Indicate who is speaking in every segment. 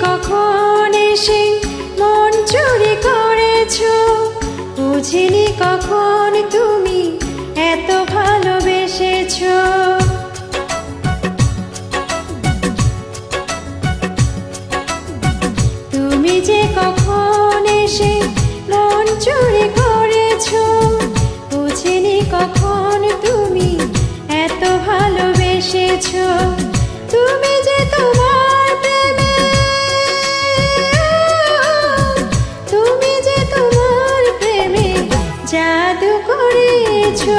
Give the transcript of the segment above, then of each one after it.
Speaker 1: কখন এসে মন চুরি করেছো, বুঝিনি কখন তুমি এত ভালোবেসেছো। তুমি যে কখন এসে মন চুরি করেছো, বুঝিনি কখন তুমি এত ভালোবেসেছো। তুমি যে তোমার প্রেমে, তুমি যে তোমার প্রেমে জাদু করেছো,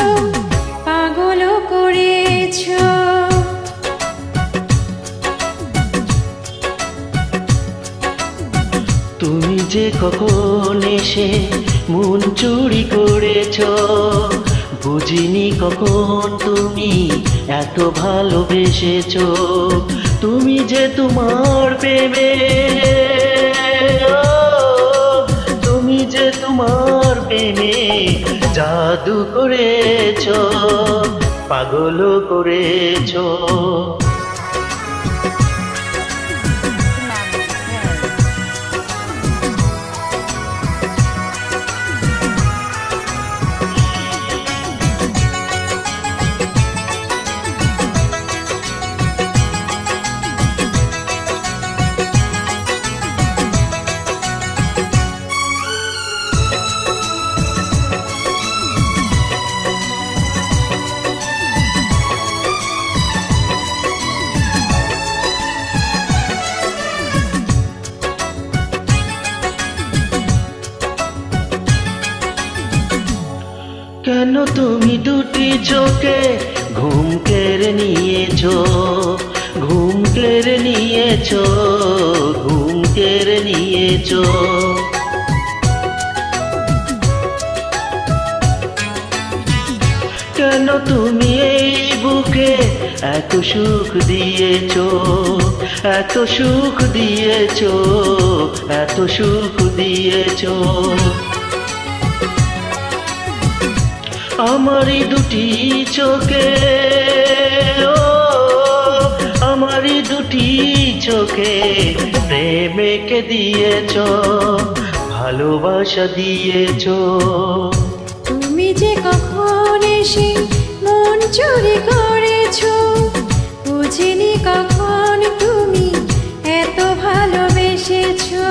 Speaker 1: পাগলও করেছো।
Speaker 2: তুমি যে কখন এসে মন চুরি করেছো, বুঝিনি কখন তুমি এত ভালোবেসেছো। তুমি যে তোমার প্রেমে, তুমি যে তোমার প্রেমে জাদু করেছো, পাগলও করেছো। কেন তুমি দুটি চোখে ঘুম কেড়ে নিয়েছো, ঘুম কেড়ে নিয়েছো, ঘুম কেড়ে নিয়েছো। কেন তুমি এই বুকে এত সুখ দিয়েছো, এত সুখ দিয়েছো, এত সুখ দিয়েছো। আমারই দুটি চোখে, ও আমারই দুটি চোখে প্রেমকে দিয়েছো, ভালোবাসা দিয়েছো।
Speaker 1: তুমি যে কখন এসে মন চুরি করেছো, বুঝিনি কখন তুমি এত ভালোবেসেছো।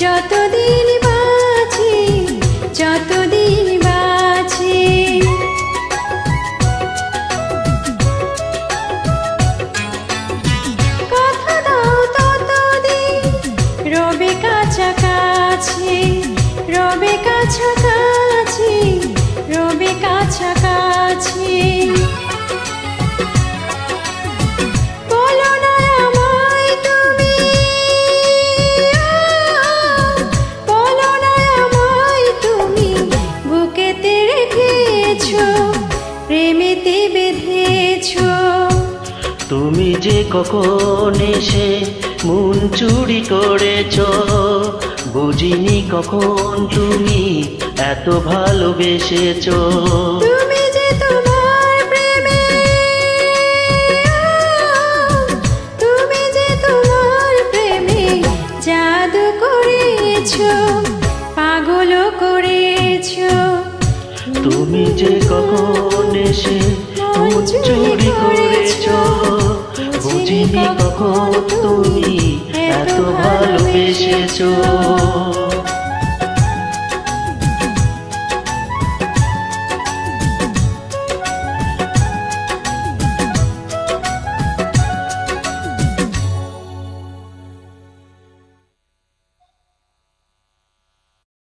Speaker 1: যতদিন বাঁচি, যতদিন বাঁচি, কথা দাও ততদিন রবে কাছাকাছি, রবে কাছাকাছি, রবে কাছাকাছি। প্রেমেতে বেঁধেছো।
Speaker 2: তুমি যে কখন এসে মন চুরি করেছো, বুঝিনি কখন তুমি এত ভালোবেসেছো।
Speaker 1: তুমি যে তোমার প্রেমে, তুমি যে তোমার প্রেমে জাদু করেছো, পাগলও করেছো।
Speaker 2: তুমি যে কখন এসে মন চুরি করেছো, বুঝিনি কখন তুমি এত ভালোবেসেছো।